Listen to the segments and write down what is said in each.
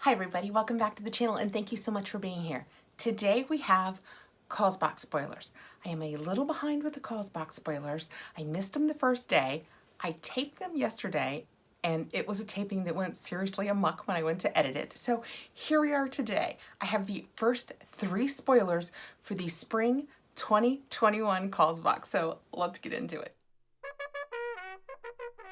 Hi everybody, welcome back to the channel and thank you so much for being here. Today we have Causebox spoilers. I am a little behind with the Causebox spoilers. I missed them the first day. I taped them yesterday and it was a taping that went seriously amok when I went to edit it. So here we are today. I have the first 3 spoilers for the Spring 2021 Causebox. So let's get into it.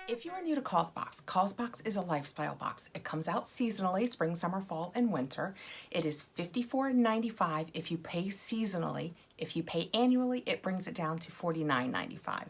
If you are new to Causebox, Causebox is a lifestyle box. It comes out seasonally, spring, summer, fall, and winter. It is $54.95 if you pay seasonally. If you pay annually, it brings it down to $49.95.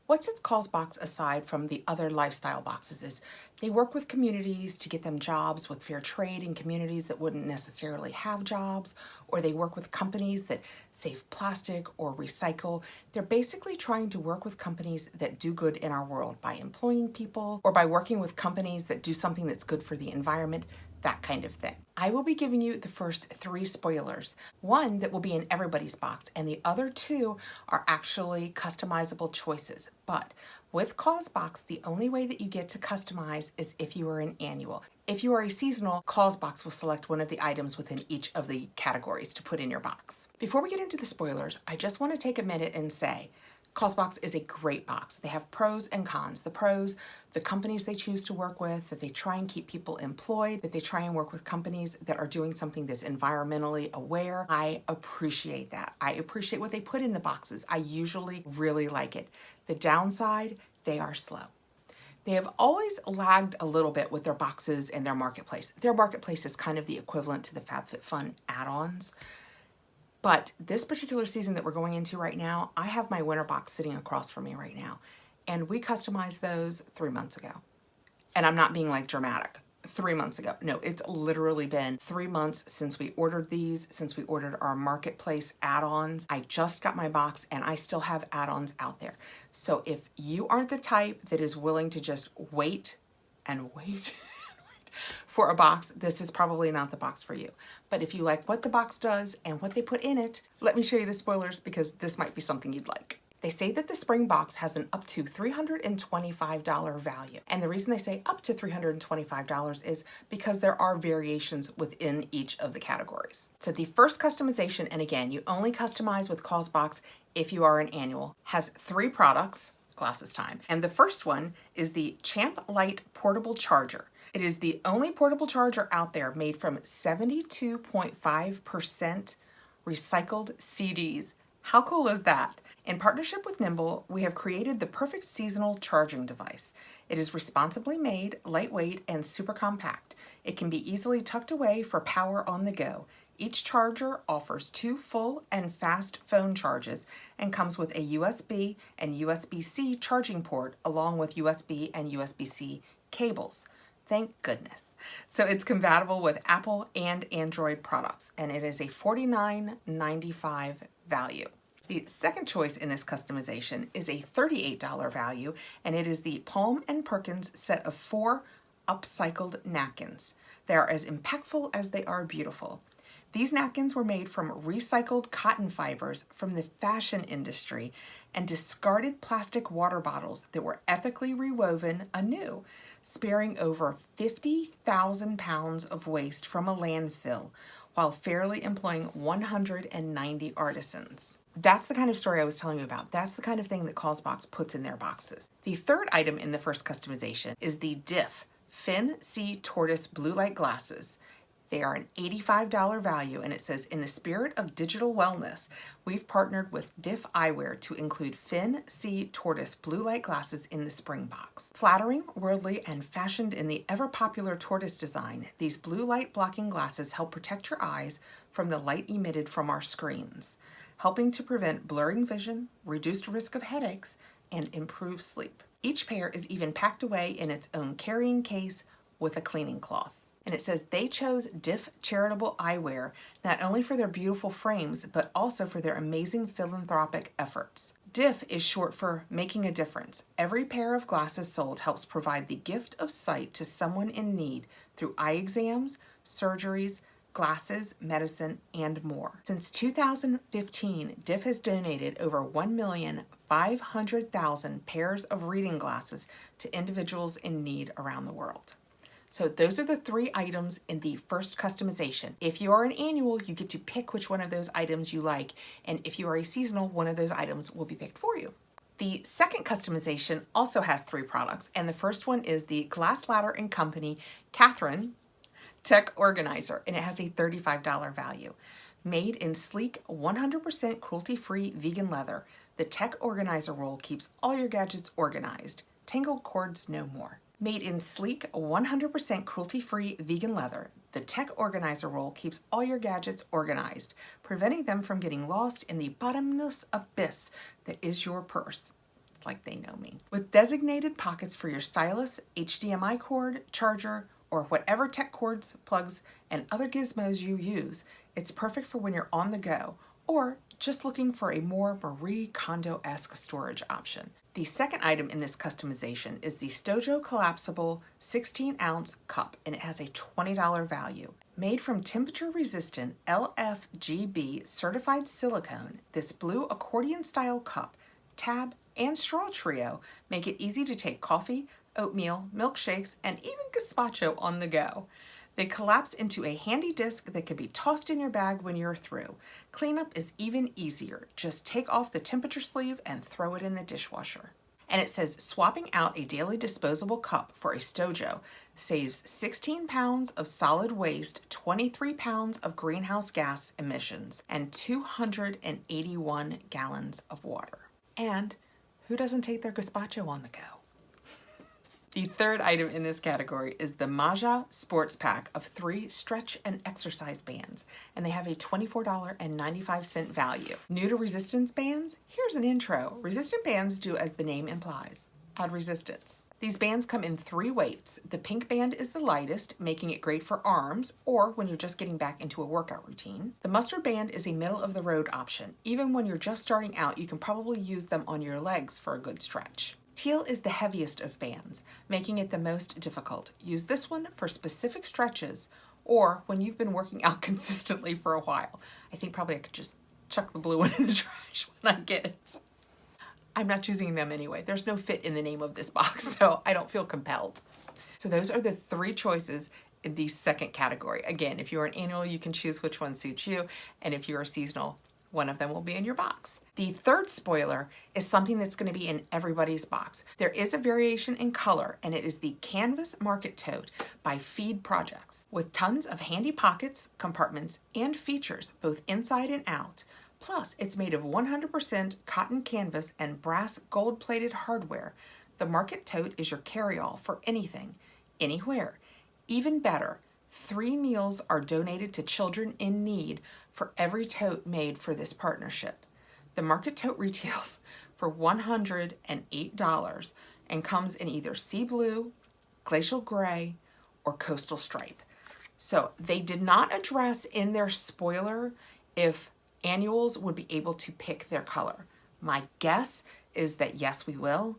What sets Causebox aside from the other lifestyle boxes is they work with communities to get them jobs with fair trade in communities that wouldn't necessarily have jobs, or they work with companies that save plastic or recycle. They're basically trying to work with companies that do good in our world by employing people or by working with companies that do something that's good for the environment, that kind of thing. I will be giving you the first 3 spoilers. One that will be in everybody's box, and the other 2 are actually customizable choices. But with Causebox, the only way that you get to customize is if you are an annual. If you are a seasonal, Causebox will select one of the items within each of the categories to put in your box. Before we get into the spoilers, I just want to take a minute and say, Causebox is a great box. They have pros and cons. The pros, the companies they choose to work with, that they try and keep people employed, that they try and work with companies that are doing something that's environmentally aware. I appreciate that. I appreciate what they put in the boxes. I usually really like it. The downside, they are slow. They have always lagged a little bit with their boxes and their marketplace. Their marketplace is kind of the equivalent to the FabFitFun add-ons. But this particular season that we're going into right now, I have my winter box sitting across from me right now. And we customized those 3 months ago. And I'm not being like dramatic. 3 months ago. No, it's literally been 3 months since we ordered these, since we ordered our marketplace add-ons. I just got my box and I still have add-ons out there. So if you aren't the type that is willing to just wait and wait for a box, this is probably not the box for you. But if you like what the box does and what they put in it, let me show you the spoilers because this might be something you'd like. They say that the spring box has an up to $325 value. And the reason they say up to $325 is because there are variations within each of the categories. So the first customization, and again, you only customize with Causebox if you are an annual, has 3 products, glasses time. And the first one is the Champ Light Portable Charger. It is the only portable charger out there made from 72.5% recycled CDs. How cool is that? In partnership with Nimble, we have created the perfect seasonal charging device. It is responsibly made, lightweight, and super compact. It can be easily tucked away for power on the go. Each charger offers 2 full and fast phone charges and comes with a USB and USB-C charging port along with USB and USB-C cables. Thank goodness. So it's compatible with Apple and Android products, and it is a $49.95 value. The second choice in this customization is a $38 value, and it is the Palm & Perkins set of 4 upcycled napkins. They are as impactful as they are beautiful. These napkins were made from recycled cotton fibers from the fashion industry and discarded plastic water bottles that were ethically rewoven anew, sparing over 50,000 pounds of waste from a landfill while fairly employing 190 artisans. That's the kind of story I was telling you about. That's the kind of thing that Causebox puts in their boxes. The third item in the first customization is the Diff Fin C Tortoise Blue Light Glasses. They are an $85 value, and it says, in the spirit of digital wellness, we've partnered with Diff Eyewear to include Fin C Tortoise blue light glasses in the spring box. Flattering, worldly, and fashioned in the ever-popular tortoise design, these blue light blocking glasses help protect your eyes from the light emitted from our screens, helping to prevent blurring vision, reduced risk of headaches, and improve sleep. Each pair is even packed away in its own carrying case with a cleaning cloth. And it says they chose Diff Charitable Eyewear not only for their beautiful frames, but also for their amazing philanthropic efforts. Diff is short for Making a Difference. Every pair of glasses sold helps provide the gift of sight to someone in need through eye exams, surgeries, glasses, medicine, and more. Since 2015, Diff has donated over 1,500,000 pairs of reading glasses to individuals in need around the world. So those are the 3 items in the first customization. If you are an annual, you get to pick which one of those items you like, and if you are a seasonal, one of those items will be picked for you. The second customization also has 3 products, and the first one is the Glass Ladder & Company Kathrin Tech Organizer, and it has a $35 value. Made in sleek, 100% cruelty-free vegan leather, the Tech Organizer roll keeps all your gadgets organized. Tangled cords no more. Made in sleek, 100% cruelty-free vegan leather, the Tech Organizer roll keeps all your gadgets organized, preventing them from getting lost in the bottomless abyss that is your purse. It's like they know me. With designated pockets for your stylus, HDMI cord, charger, or whatever tech cords, plugs, and other gizmos you use, it's perfect for when you're on the go, or just looking for a more Marie Kondo-esque storage option. The second item in this customization is the Stojo Collapsible 16-ounce cup, and it has a $20 value. Made from temperature-resistant LFGB certified silicone, this blue accordion-style cup, tab, and straw trio make it easy to take coffee, oatmeal, milkshakes, and even gazpacho on the go. They collapse into a handy disc that can be tossed in your bag when you're through. Cleanup is even easier. Just take off the temperature sleeve and throw it in the dishwasher. And it says swapping out a daily disposable cup for a Stojo saves 16 pounds of solid waste, 23 pounds of greenhouse gas emissions, and 281 gallons of water. And who doesn't take their gazpacho on the go? The third item in this category is the Maja Sports Pack of 3 stretch and exercise bands, and they have a $24.95 value. New to resistance bands? Here's an intro. Resistant bands do as the name implies, add resistance. These bands come in 3 weights. The pink band is the lightest, making it great for arms or when you're just getting back into a workout routine. The mustard band is a middle-of-the-road option. Even when you're just starting out, you can probably use them on your legs for a good stretch. Teal is the heaviest of bands, making it the most difficult. Use this one for specific stretches or when you've been working out consistently for a while. I think probably I could just chuck the blue one in the trash when I get it. I'm not choosing them anyway. There's no fit in the name of this box, so I don't feel compelled. So those are the 3 choices in the second category. Again, if you're an annual, you can choose which one suits you, and if you're a seasonal, one of them will be in your box. The third spoiler is something that's going to be in everybody's box. There is a variation in color, and it is the Canvas Market Tote by Feed Projects. With tons of handy pockets, compartments, and features, both inside and out. Plus, it's made of 100% cotton canvas and brass gold-plated hardware. The Market Tote is your carry-all for anything, anywhere. Even better, 3 meals are donated to children in need for every tote made for this partnership. The Market Tote retails for $108 and comes in either sea blue, glacial gray, or coastal stripe. So they did not address in their spoiler if annuals would be able to pick their color. My guess is that yes, we will,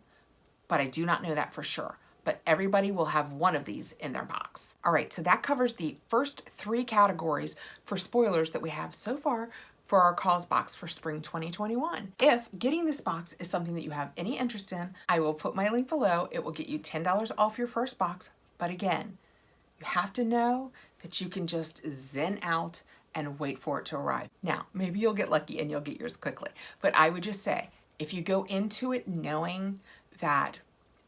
but I do not know that for sure. But everybody will have one of these in their box. All right, so that covers the first 3 categories for spoilers that we have so far for our Causebox for spring 2021. If getting this box is something that you have any interest in, I will put my link below. It will get you $10 off your first box. But again, you have to know that you can just zen out and wait for it to arrive. Now, maybe you'll get lucky and you'll get yours quickly. But I would just say, if you go into it knowing that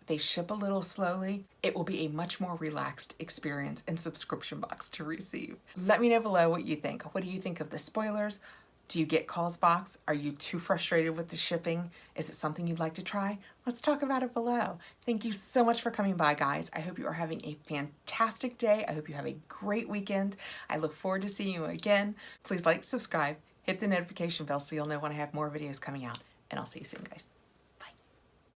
they ship a little slowly, it will be a much more relaxed experience and subscription box to receive. Let me know below what you think. What do you think of the spoilers? Do you get Causebox? Are you too frustrated with the shipping? Is it something you'd like to try? Let's talk about it below. Thank you so much for coming by, guys. I hope you are having a fantastic day. I hope you have a great weekend. I look forward to seeing you again. Please like, subscribe, hit the notification bell so you'll know when I have more videos coming out, and I'll see you soon, guys.